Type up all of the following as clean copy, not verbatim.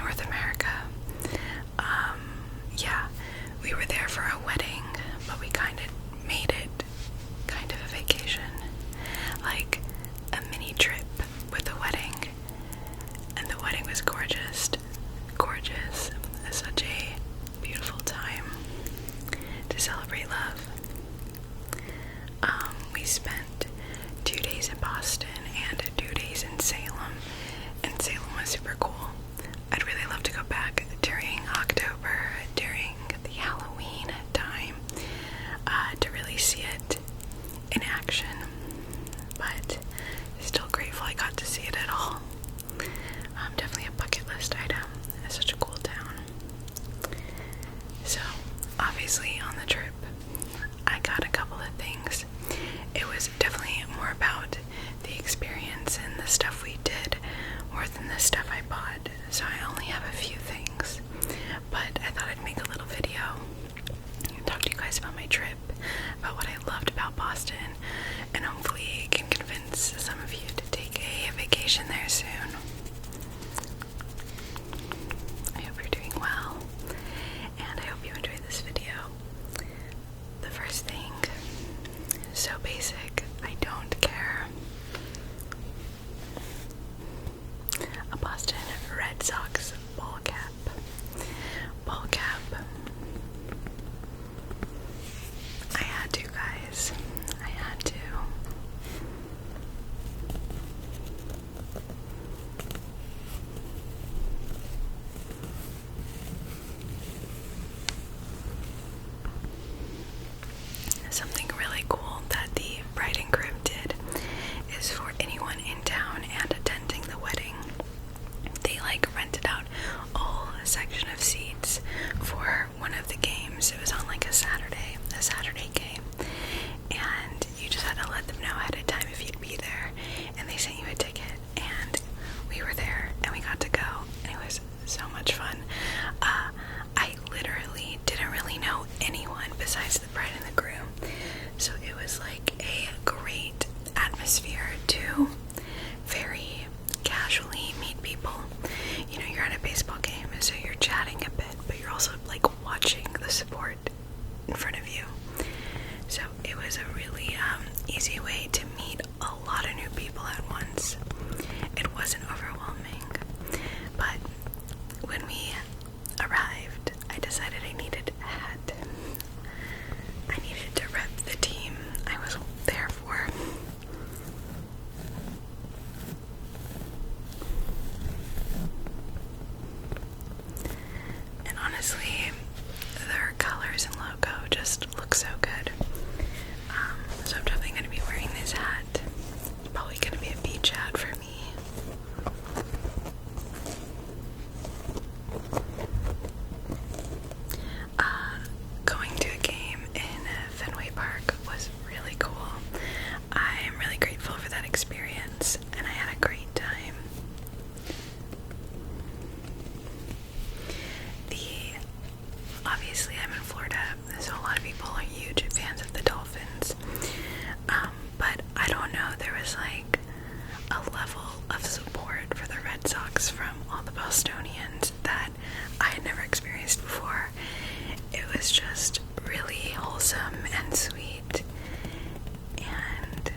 North America. Yeah, we were there for a wedding, but we kind of made it kind of a vacation, like a mini trip with a wedding. And the wedding was gorgeous, gorgeous. Such a beautiful time to celebrate love. We spent 2 days in Boston and 2 days in Salem, and Salem was super cool. I'd really love to go back during October, during the Halloween time, to really see it in action, but still grateful I got to see it at all. Definitely a bucket list item. It's such a cool town. So, obviously on the trip, I got a couple of things. It was definitely more about the experience and the stuff we did more than the stuff I bought. So I only have a few things, but I thought I'd make a little video and talk to you guys about my trip, about what I loved about Boston, and hopefully it can convince some of you to take a vacation there soon. I hope you're doing well, and I hope you enjoyed this video. The first thing, so basic, I don't care. A Boston Red Sox ball cap. Ball cap. I had to, guys. I had to. Something really cool that the bride and groom did is for anyone in town and attending the wedding, they rented out a whole section of seats for one of the games. It was on a Saturday game, and you just had to let them know ahead of time if you'd be there, and they sent you a ticket, and we were there, and we got to go, and it was so much fun. I literally didn't really know anyone besides the bride and the groom, so it was a great atmosphere to very casually meet people. You know, you're at a baseball game, so you're chatting a bit, but you're also watching the sport in front of you. So it was a really easy way to meet a lot of new people at once. It wasn't overwhelming, but when we arrived, I decided I needed a hat. I needed to rep the team I was there for. And honestly, their colors and logo just look so good. So I'm definitely going to be wearing this hat. Probably going to be a beach hat for me. Going to a game in Fenway Park was really cool. I am really grateful for that experience, and I had a great time. Obviously I'm in Florida, so a lot of people are huge fans of the Dolphins, but I don't know, there was a level of support for the Red Sox from all the Bostonians that I had never experienced before. It was just really wholesome and sweet, and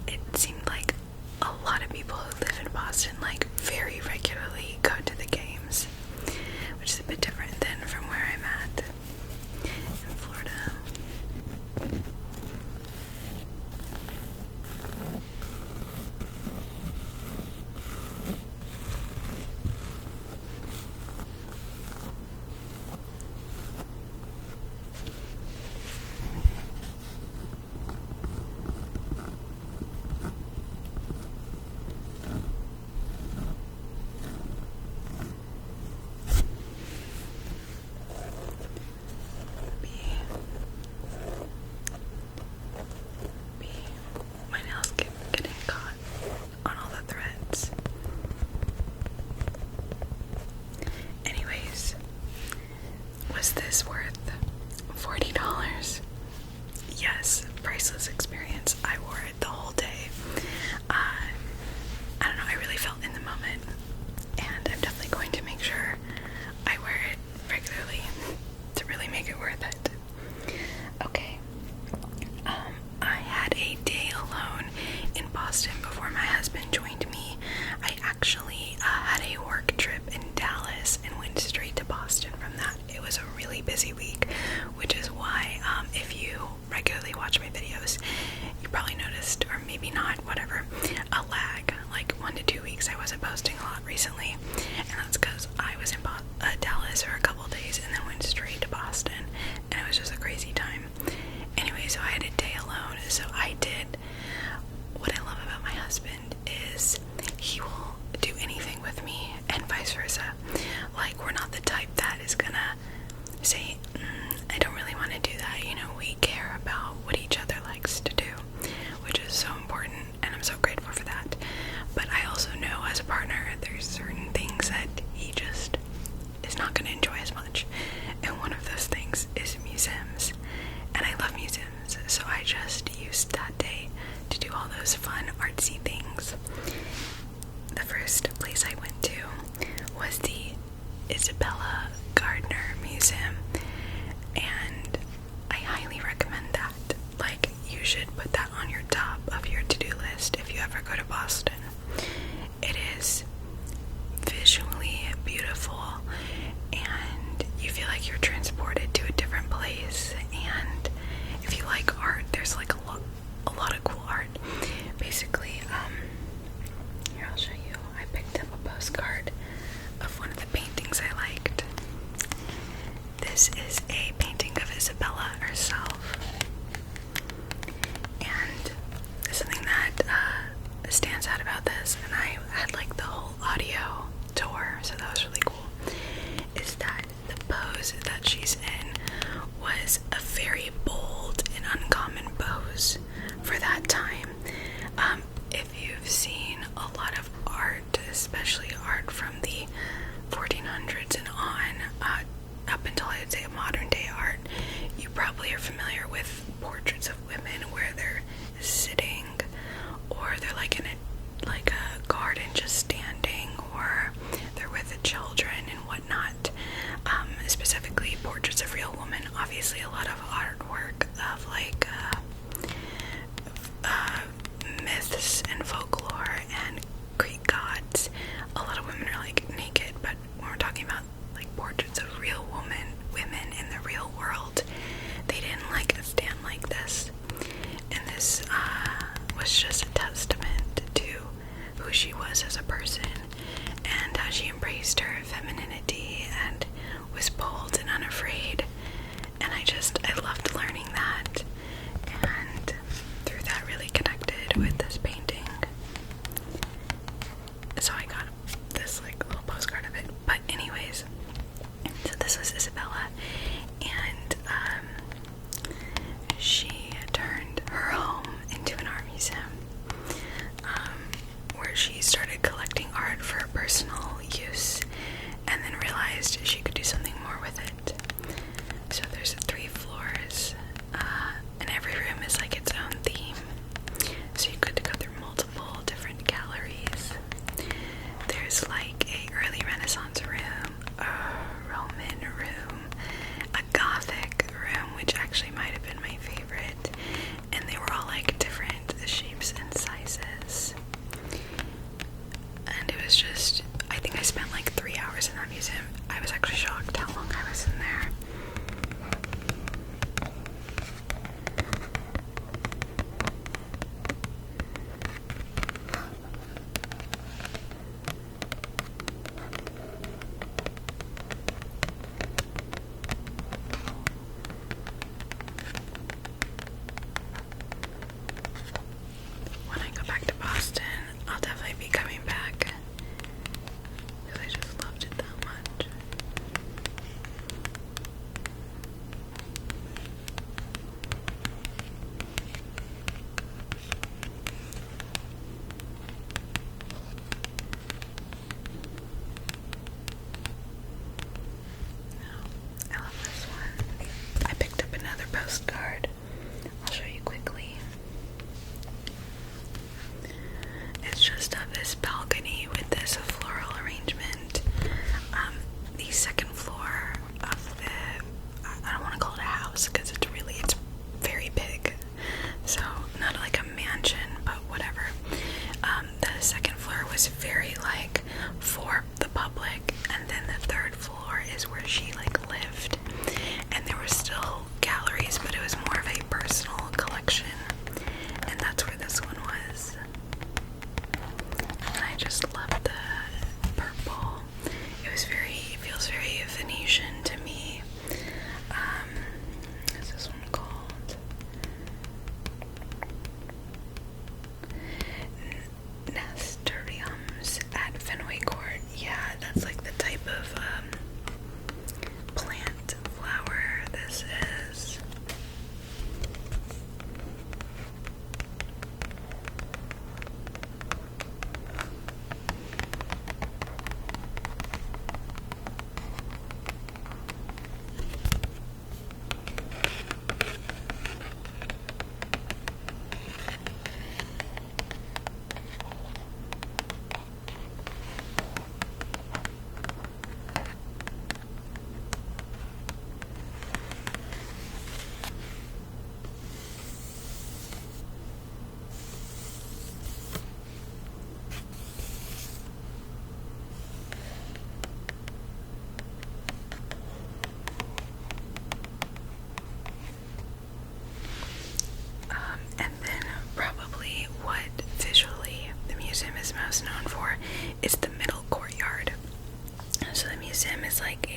it seemed like a lot of people who live in Boston very regularly go to the games, which is a bit different than from where I'm at in Florida. My nails keep getting caught on all the threads. Anyways, was this worth $40? Yes, priceless experience. I wore it the whole day. I don't know, I really felt in the moment, and I'm definitely going to make sure not the type that is gonna say, I don't really want to do that. You know, we care about what each other likes to do, which is so important, and I'm so grateful for that. But I also know as a partner, there's certain things that he just is not going to enjoy as much. And one of those things is museums. And I love museums, so I just used that day to do all those fun artsy things. The first place I went to was the Isabella Gardner Museum, and I highly recommend that. Like, you should put that on your top of your to-do list if you ever go to Boston. It is visually beautiful, and you feel like you're transported to a different place. And if you like art, there's like a lot of cool art. Basically, here, I'll show you. I picked up a postcard of one of the paintings I liked. This is a painting of Isabella herself, and something that stands out about this, and I had like the whole audio tour, so that was really cool, is that the pose that she's in was a very bold and uncommon pose for that time. If you've seen a lot of art, especially art from the 1400s and on, up until I'd say modern day art, you probably are familiar with portraits of women where they're sitting, or they're like in a garden just standing, or they're with the children and whatnot. Specifically portraits of real women. Obviously a lot of artwork of like myths and folklore and Greek gods. A lot of women are like naked, but when we're talking about like portraits of real women in the real world, they didn't like stand like this. And this was just a testament to who she was as a person and how she embraced her femininity and was bold and unafraid. And I loved learning that, and through that really connected with this painting. So I got this like little postcard of it. But anyways, so this was Isabella, and she turned her home into an art museum, where she started collecting art for personal use, and then realized she could do something more with it. So there's 3 floors, and every room is like its own theme. So you could go through multiple different galleries. There's like a early Renaissance room, a Roman room, a Gothic room, which actually might have been my favorite, and they were all like different shapes and sizes. And it was just, I think I spent like 3 hours in that museum. I was actually shocked how long I was in there. When I go back to Boston, I'll definitely be coming back, because I just loved it that much.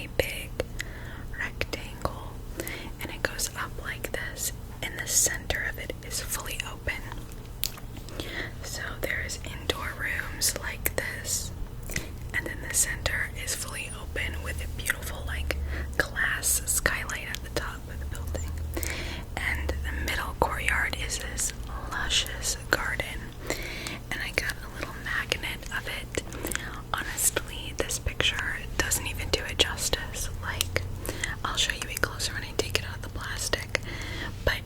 a big rectangle, and it goes up like this, and the center of it is fully open. So there's indoor rooms like this, and then the center is fully open with a beautiful like glass skylight at the top of the building. And the middle courtyard is this luscious garden, and I got a little magnet of it. Honestly, this picture doesn't even do it justice. Like, I'll show you it closer when I take it out of the plastic, but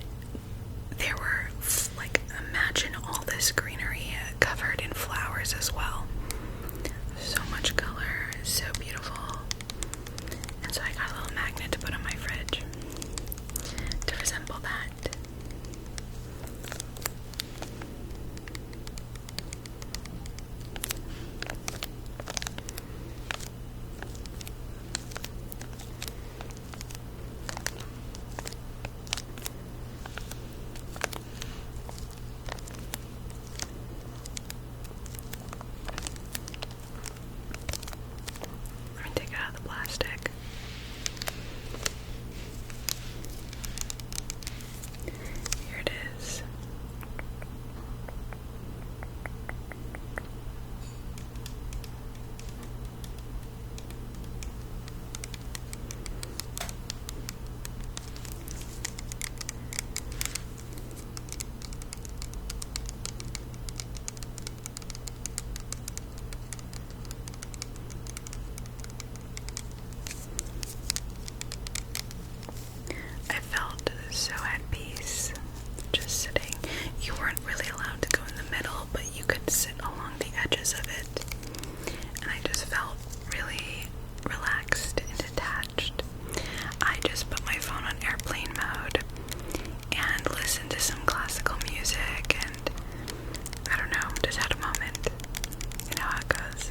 there were, like, imagine all this greenery covered in flowers as well. So much color, so beautiful. And so I got a little magnet to put on my fridge to resemble that. Let me take it out of the plastic. Here it is. I felt so at peace just sitting. You weren't really allowed to go in the middle, but you could sit along the edges of it. And I just felt really relaxed and detached. I just put my phone on airplane mode and listened to some classical music, and I don't know, just had a moment. You know how it goes.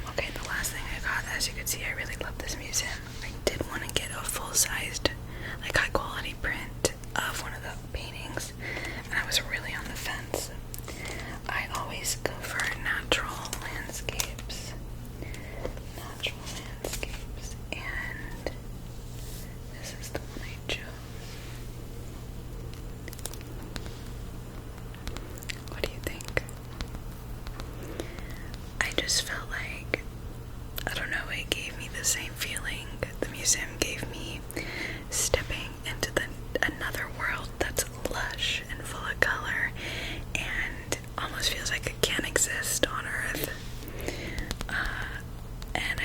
Okay, the last thing I got, as you can see, I really love this museum. I did want to get a full-sized, like high-quality print of one of the paintings, and I was really on the fence. I always go for natural landscapes. Natural landscapes, and this is the one I chose. What do you think? I just felt like, I don't know, it gave me the same feeling the museum gave me, stepping into another world that's lush and full of color and almost feels like it can't exist on Earth. And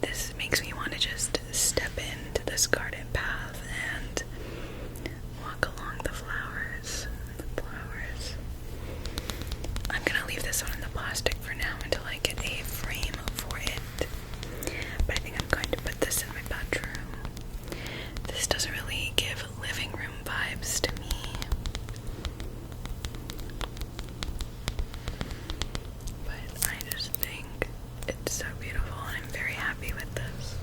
this makes me want to just step into this garden path and walk along the flowers. I'm gonna leave this one in the plastic for now until I get a frame for it. But I think I'm going to put this in my bedroom. This doesn't really give living room vibes to me. But I just think it's so beautiful, and I'm very happy with this.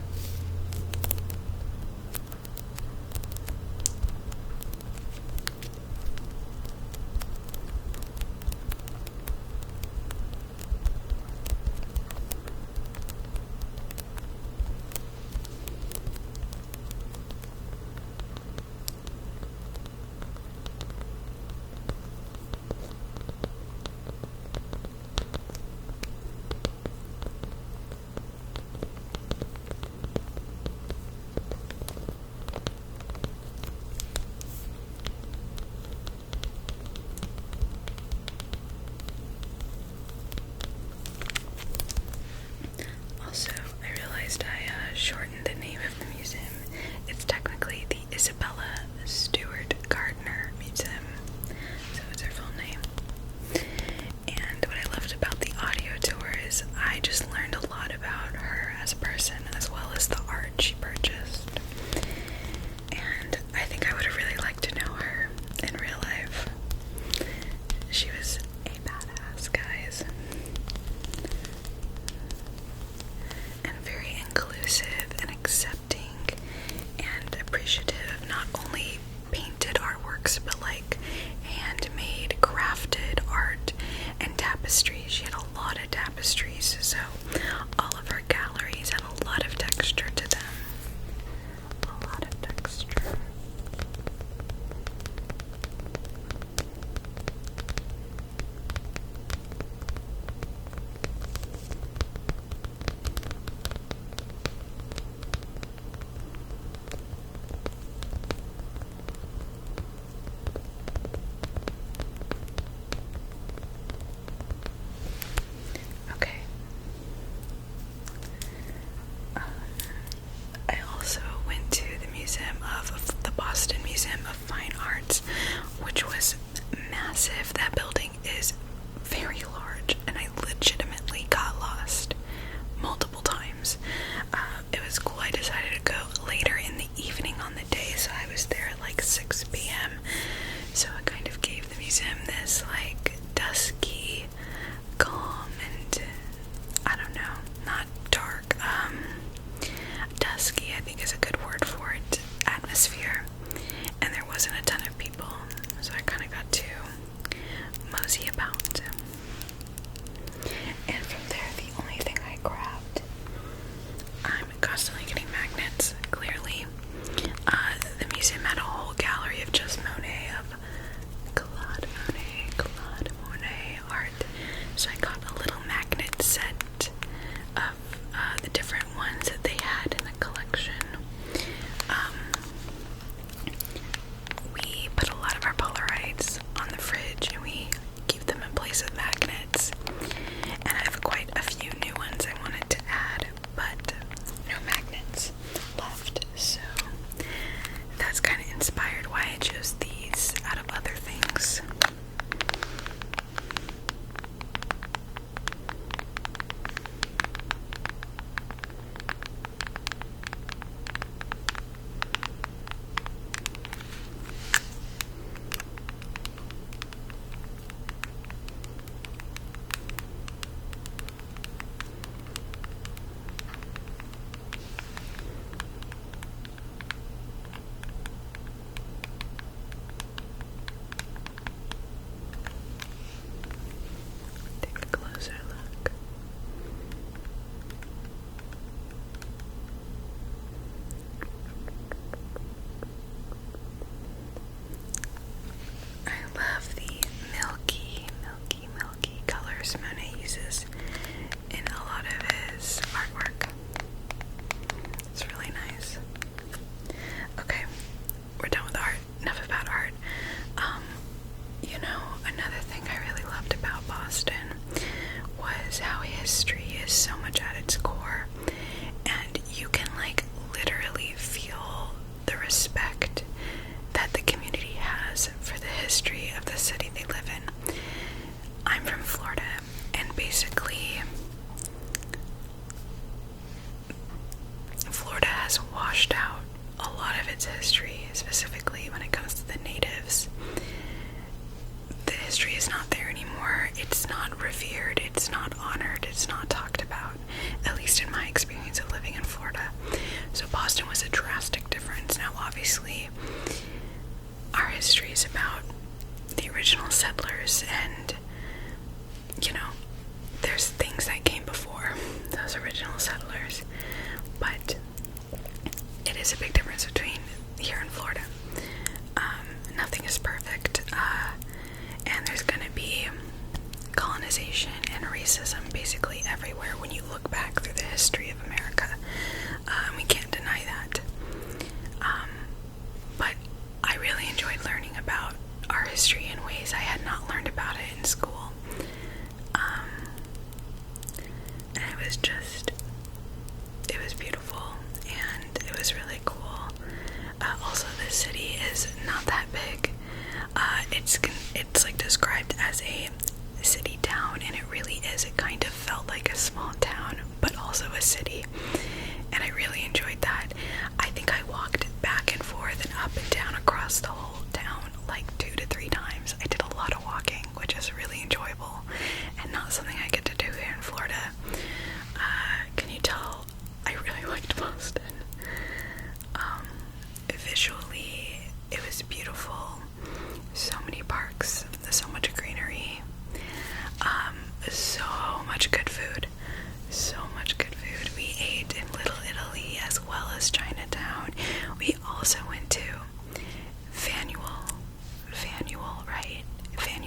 Also, I realized I shortened the name of the museum. It's technically the Isabella Stewart Gardner Museum, so it's her full name. And what I loved about the audio tour is I just learned a lot about her as a person, as well as the art she purchased. And I think I would have really liked to know her in real life. She was a badass, guys. And very inclusive and accepting and appreciative of not only painted artworks, but like handmade, crafted art and tapestry. She had is so much at its core, and you can like literally feel the respect that the community has for the history of the city they live in. I'm from Florida, and basically Florida has washed out a lot of its history, specifically when it comes to the natives. The history is not there anymore. It's not revered, it's not honored, it's not talked about, at least in my experience of living in Florida. So Boston was a drastic difference. Now obviously our history is about the original settlers, and you know, there's things that came before those original settlers, but it is a big difference between here and Florida. Nothing is perfect, and there's gonna be colonization and racism basically everywhere when you look back through the history of America. We can't deny that. But I really enjoyed learning about our history in ways I had not learned about it in school. And it was beautiful, and it was really cool. Also, this city is not that big. It's like described as a city town, and it really is. It kind of felt like a small town, but also a city, and I really enjoyed that. I think I walked back and forth and up and down across the whole town like 2 to 3 times. I did a lot of walking, which is really enjoyable, and not something I get to do here in Florida. Can you tell I really liked Boston? Visually, it was beautiful. So many parks, so much greenery, so much good food. So much good food. We ate in Little Italy as well as Chinatown. We also went to Faneuil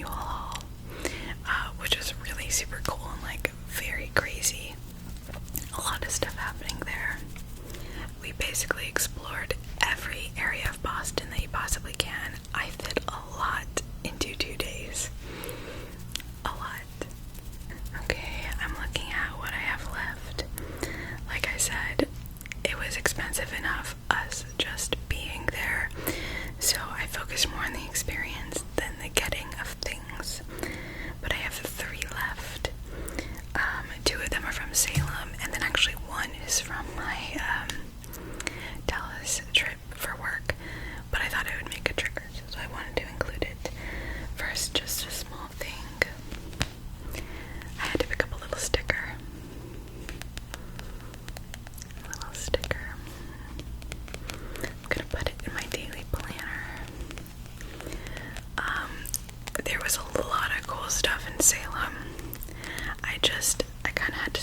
Hall, which was really super cool and like very crazy. A lot of stuff happening there. We basically explored every area of Boston that you possibly can. I fit a lot into 2 days. A lot. Okay, I'm looking at what I have left. Like I said, it was expensive enough us just being there, so I focused more on the experience than the getting of things. But I have 3 left. 2 of them are from Salem, and then actually 1 is from my Dallas trip for work, but I thought it would make a trigger, so I wanted to include it. First, just a small thing. I had to pick up a little sticker. I'm gonna put it in my daily planner. There was a lot of cool stuff in Salem. I kind of had to,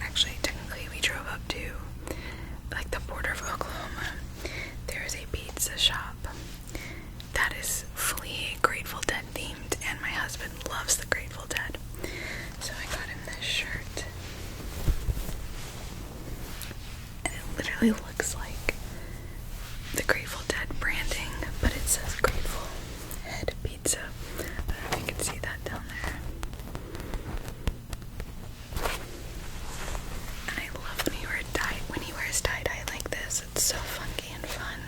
actually, technically, we drove up to like the border of Oklahoma. There is a pizza shop that is fully Grateful Dead themed, and my husband loves the Grateful Dead. So I got him this shirt. And it literally looks like the Grateful Dead branding, but it says Grateful Head Pizza. I don't know if you can see that down there. And I love when he wears tie-dye like this. It's so funky and fun.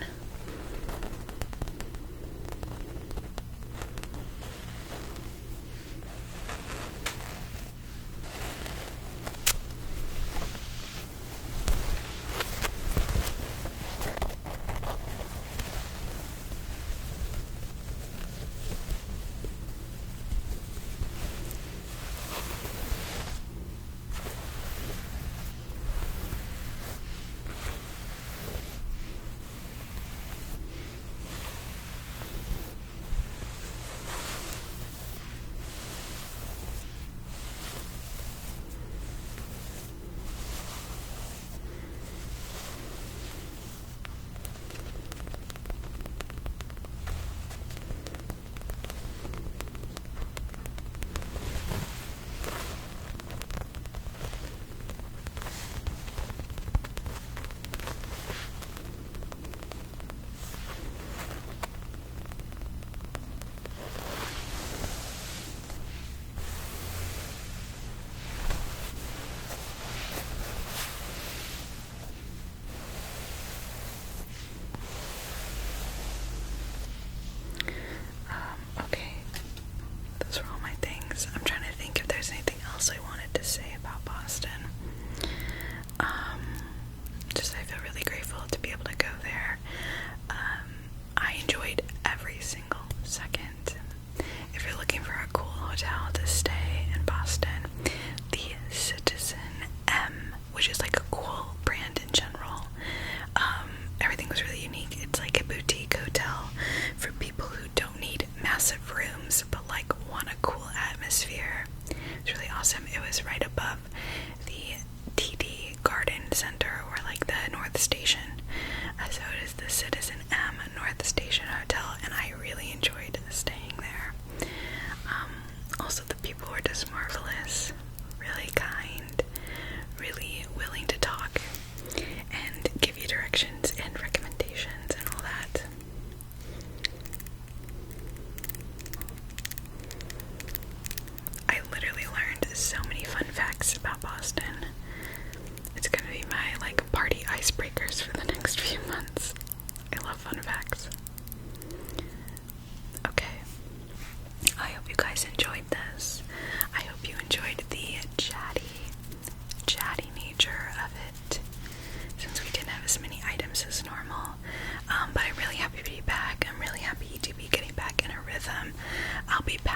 Okay, those are all my things. I'm trying to think if there's anything else I wanted to say about Boston. Just I feel really grateful to be able to go there. I enjoyed every single second. If you're looking for a cool hotel to stay in Boston, the Citizen M, which is like a cool brand in general, everything was really unique. It's like a boutique hotel for people who don't need massive rooms but like want a cool atmosphere. It's really awesome. It was right above the TD Garden Center, or like the North Station. So it is the Citizen M North Station Hotel, and I really enjoyed staying there. Also, the people were just marvelous, really kind, really willing to talk and give you directions and recommendations and all that. I literally learned so many fun facts about Boston. It's gonna be my like party icebreakers for the next few months. I love fun facts. Okay, I hope you guys enjoyed this. I hope you enjoyed the chatty nature of it, since we didn't have as many items as normal. But I'm really happy to be back. I'm really happy to be getting back in a rhythm. I'll be back